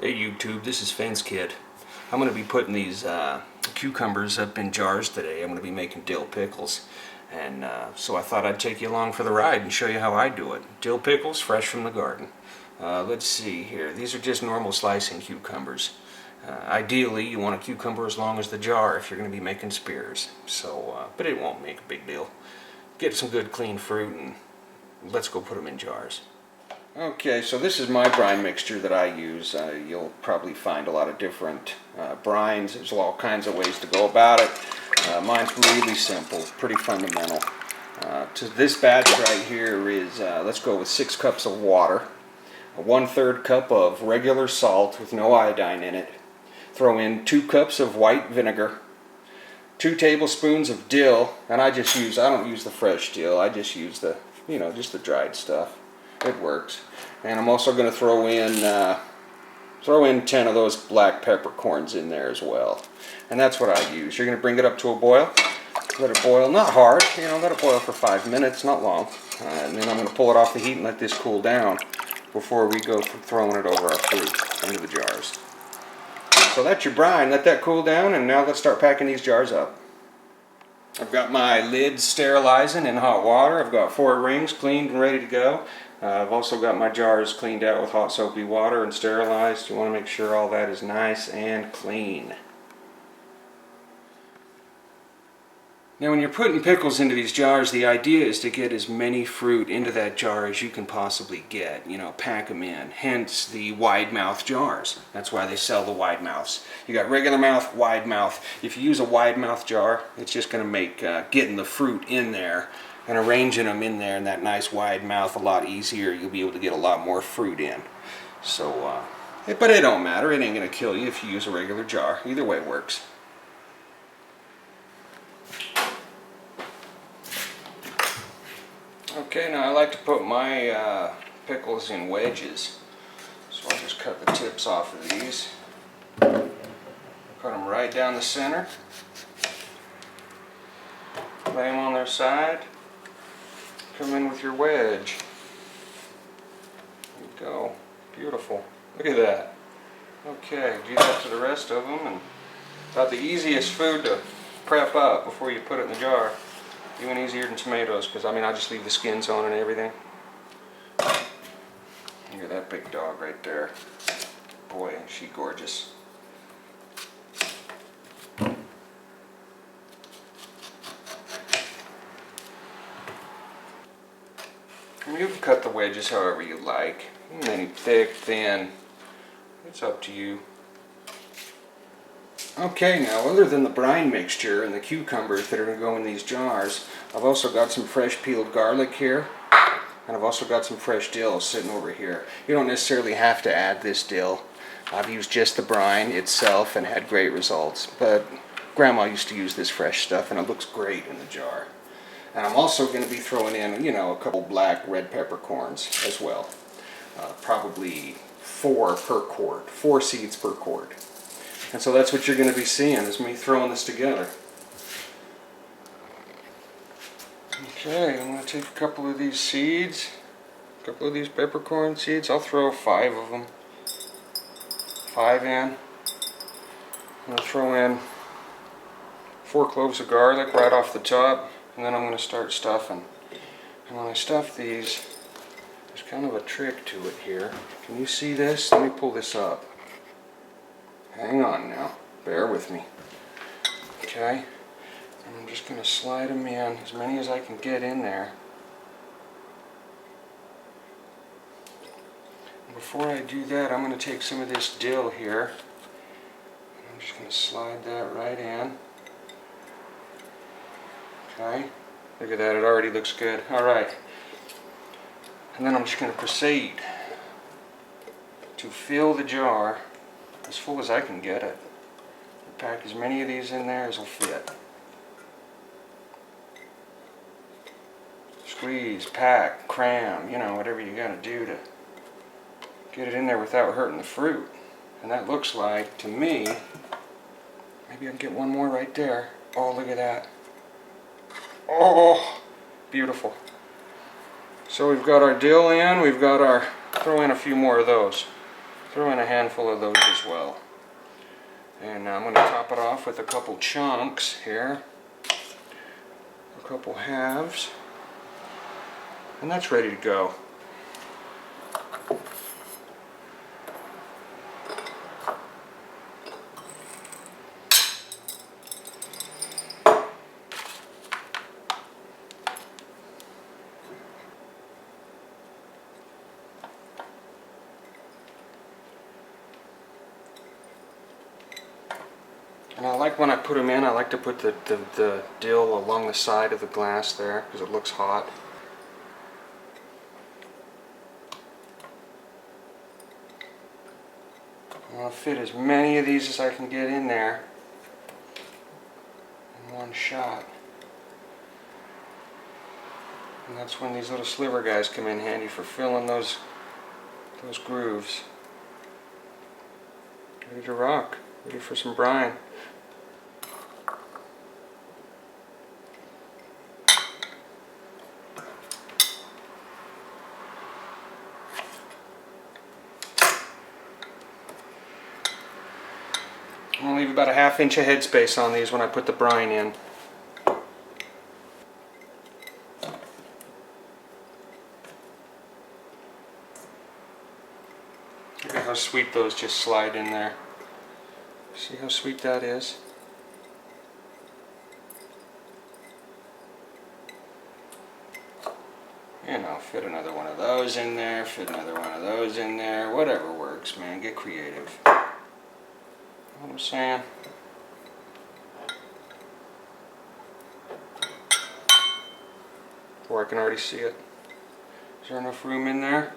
Hey YouTube, this is Fence Kid. I'm going to be putting these cucumbers up in jars today. I'm going to be making dill pickles. And so I thought I'd take you along for the ride and show you how I do it. Dill pickles, fresh from the garden. Let's see here. These are just normal slicing cucumbers. Ideally, you want a cucumber as long as the jar if you're going to be making spears. But it won't make a big deal. Get some good clean fruit and let's go put them in jars. Okay, so this is my brine mixture that I use. You'll probably find a lot of different brines. There's all kinds of ways to go about it. Mine's really simple, pretty fundamental. To this batch right here is, let's go with 6 cups of water, a 1/3 cup of regular salt with no iodine in it. Throw in 2 cups of white vinegar, 2 tablespoons of dill, and I don't use the fresh dill. I just use the, just the dried stuff. It works. And I'm also going to throw in 10 of those black peppercorns in there as well. And that's what I use. You're going to bring it up to a boil. Let it boil, not hard, let it boil for 5 minutes, not long. And then I'm going to pull it off the heat and let this cool down before we go throwing it over our fruit into the jars. So that's your brine. Let that cool down, and now let's start packing these jars up. I've got my lid sterilizing in hot water. I've got 4 rings cleaned and ready to go. I've also got my jars cleaned out with hot soapy water and sterilized. You want to make sure all that is nice and clean. Now when you're putting pickles into these jars, the idea is to get as many fruit into that jar as you can possibly get. Pack them in. Hence the wide mouth jars. That's why they sell the wide mouths. You got regular mouth, wide mouth. If you use a wide mouth jar, it's just going to make getting the fruit in there and arranging them in there in that nice wide mouth a lot easier. You'll be able to get a lot more fruit in. But it don't matter. It ain't going to kill you if you use a regular jar. Either way works. Okay, now I like to put my pickles in wedges. So I'll just cut the tips off of these. Cut them right down the center. Lay them on their side. Come in with your wedge. There you go. Beautiful. Look at that. Okay, do that to the rest of them. And about the easiest food to prep up before you put it in the jar. Even easier than tomatoes, because I just leave the skins on and everything. Look at that big dog right there. Boy, is she gorgeous. And you can cut the wedges however you like. Any thick, thin, it's up to you. Okay, now other than the brine mixture and the cucumbers that are going to go in these jars, I've also got some fresh peeled garlic here, and I've also got some fresh dill sitting over here. You don't necessarily have to add this dill. I've used just the brine itself and had great results, but Grandma used to use this fresh stuff and it looks great in the jar. And I'm also going to be throwing in, a couple black red peppercorns as well. Probably 4 per quart, 4 seeds per quart. And so that's what you're going to be seeing, is me throwing this together. Okay, I'm going to take a couple of these seeds, a couple of these peppercorn seeds. I'll throw 5 of them. 5 in. I'm going to throw in 4 cloves of garlic right off the top, and then I'm going to start stuffing. And when I stuff these, there's kind of a trick to it here. Can you see this? Let me pull this up. Hang on now, bear with me. Okay, and I'm just going to slide them in, as many as I can get in there. And before I do that, I'm going to take some of this dill here. I'm just going to slide that right in. Okay, look at that, it already looks good. Alright, and then I'm just going to proceed to fill the jar as full as I can get it. Pack as many of these in there as will fit. Squeeze, pack, cram, whatever you gotta do to get it in there without hurting the fruit. And that looks like, to me, maybe I can get one more right there. Oh, look at that. Oh, beautiful. So we've got our dill in, throw in a few more of those. Throw in a handful of those as well. And I'm going to top it off with a couple chunks here. A couple halves. And that's ready to go. And I like when I put them in, I like to put the dill along the side of the glass there because it looks hot. I want to fit as many of these as I can get in there in one shot. And that's when these little sliver guys come in handy for filling those grooves. Ready to rock. Ready for some brine. I'm going to leave about a ½ inch of headspace on these when I put the brine in. Look at how sweet those just slide in there. See how sweet that is? You know, fit another one of those in there, fit another one of those in there, whatever works, man. Get creative. Know what I'm saying? Or I can already see it. Is there enough room in there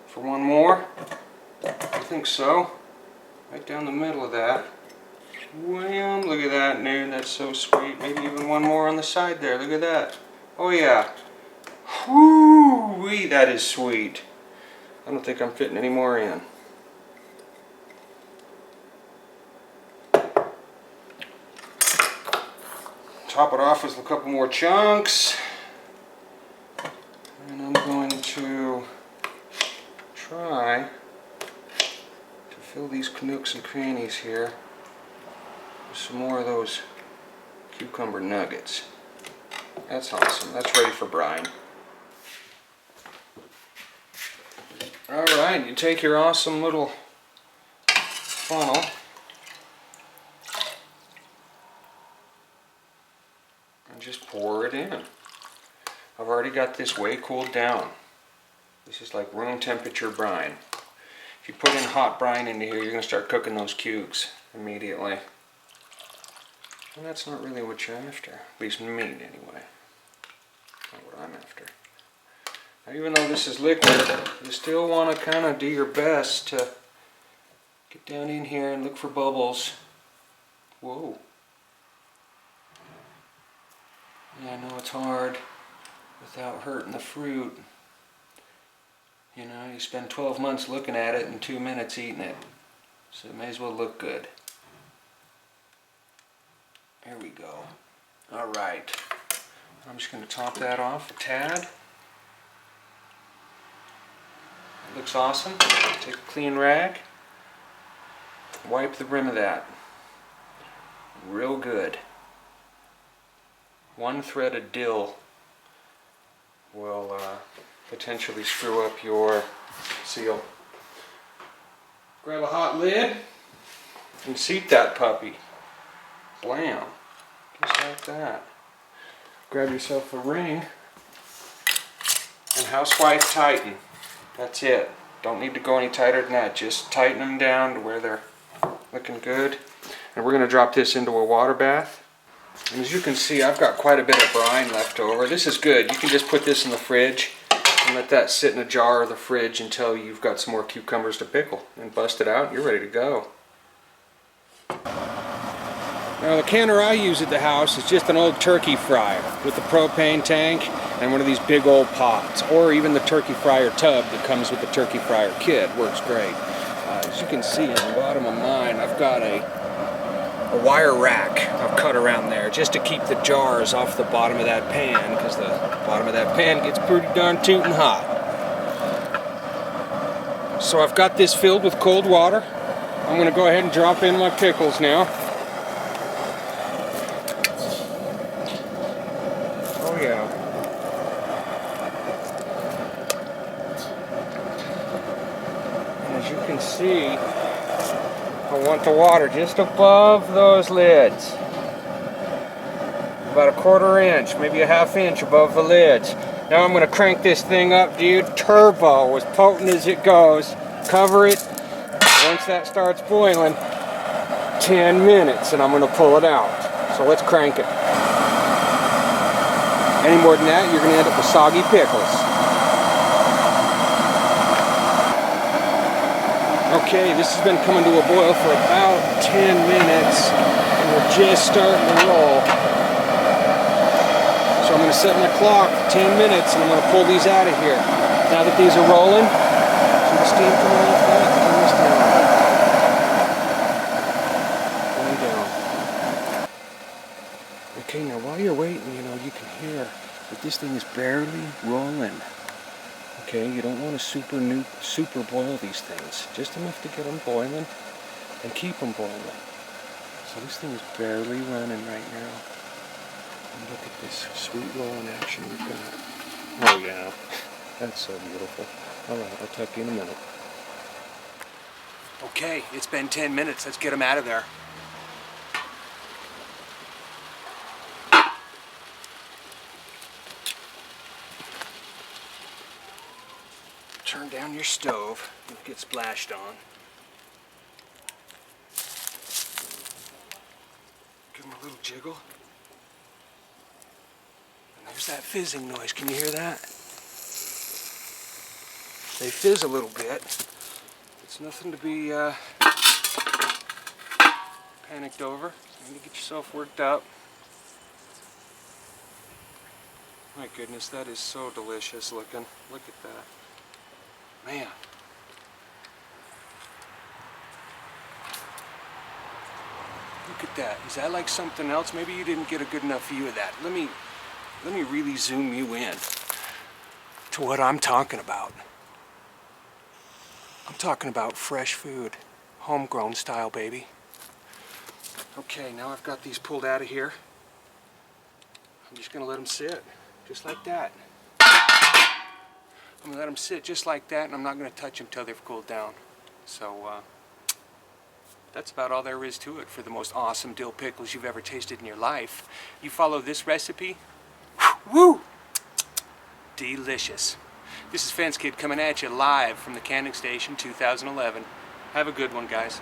for one more? I think so. Right down the middle of that. Wham! Look at that, dude. That's so sweet. Maybe even one more on the side there. Look at that. Oh yeah. Whoo-wee, that is sweet. I don't think I'm fitting any more in. Top it off with a couple more chunks. And I'm going to try to fill these nooks and crannies here with some more of those cucumber nuggets. That's awesome. That's ready for brine. Alright, you take your awesome little funnel and just pour it in. I've already got this way cooled down. This is like room temperature brine. If you put in hot brine into here, you're going to start cooking those cukes immediately. And that's not really what you're after. At least me, anyway. Not what I'm after. Now, even though this is liquid, you still want to kind of do your best to get down in here and look for bubbles. Whoa. Yeah, I know it's hard without hurting the fruit. You know, you spend 12 months looking at it and 2 minutes eating it. So it may as well look good. There we go. Alright. I'm just going to top that off a tad. It looks awesome. Take a clean rag. Wipe the rim of that. Real good. One thread of dill will potentially screw up your seal. Grab a hot lid and seat that puppy. Blam. Just like that. Grab yourself a ring and housewife tighten. That's it. Don't need to go any tighter than that. Just tighten them down to where they're looking good. And we're going to drop this into a water bath. And as you can see, I've got quite a bit of brine left over. This is good. You can just put this in the fridge and let that sit in a jar or the fridge until you've got some more cucumbers to pickle. And bust it out and you're ready to go. Now the canner I use at the house is just an old turkey fryer with the propane tank and one of these big old pots, or even the turkey fryer tub that comes with the turkey fryer kit. Works great. As you can see on the bottom of mine, I've got a wire rack I've cut around there just to keep the jars off the bottom of that pan, because the bottom of that pan gets pretty darn tootin' hot. So I've got this filled with cold water. I'm going to go ahead and drop in my pickles now. Oh yeah. And as you can see, I want the water just above those lids. About a 1/4 inch, maybe a 1/2 inch above the lids. Now I'm going to crank this thing up, dude. Turbo, as potent as it goes. Cover it. Once that starts boiling, 10 minutes, and I'm going to pull it out. So let's crank it. Any more than that, you're going to end up with soggy pickles. Okay, this has been coming to a boil for about 10 minutes, and we're just starting to roll. So I'm going to set my clock for 10 minutes, and I'm going to pull these out of here. Now that these are rolling, see the steam coming off that? Turn this down. Going down. Okay, now while you're waiting, you know, you can hear that this thing is barely rolling. Okay, you don't want to super boil these things. Just enough to get them boiling and keep them boiling. So this thing is barely running right now. And look at this sweet rolling action we've got. Oh yeah, that's so beautiful. Alright, I'll talk to you in a minute. Okay, it's been 10 minutes. Let's get them out of there. Turn down your stove. It'll get splashed on. Give them a little jiggle. And there's that fizzing noise. Can you hear that? They fizz a little bit. It's nothing to be panicked over. You need to get yourself worked up. My goodness, that is so delicious looking. Look at that. Man. Look at that. Is that like something else? Maybe you didn't get a good enough view of that. Let me really zoom you in to what I'm talking about. I'm talking about fresh food. Homegrown style, baby. Okay, now I've got these pulled out of here. I'm just going to let them sit. Just like that. I'm going to let them sit just like that, and I'm not going to touch them until they've cooled down. So, that's about all there is to it for the most awesome dill pickles you've ever tasted in your life. You follow this recipe, woo! Delicious. This is Fence Kid coming at you live from the Canning Station 2011. Have a good one, guys.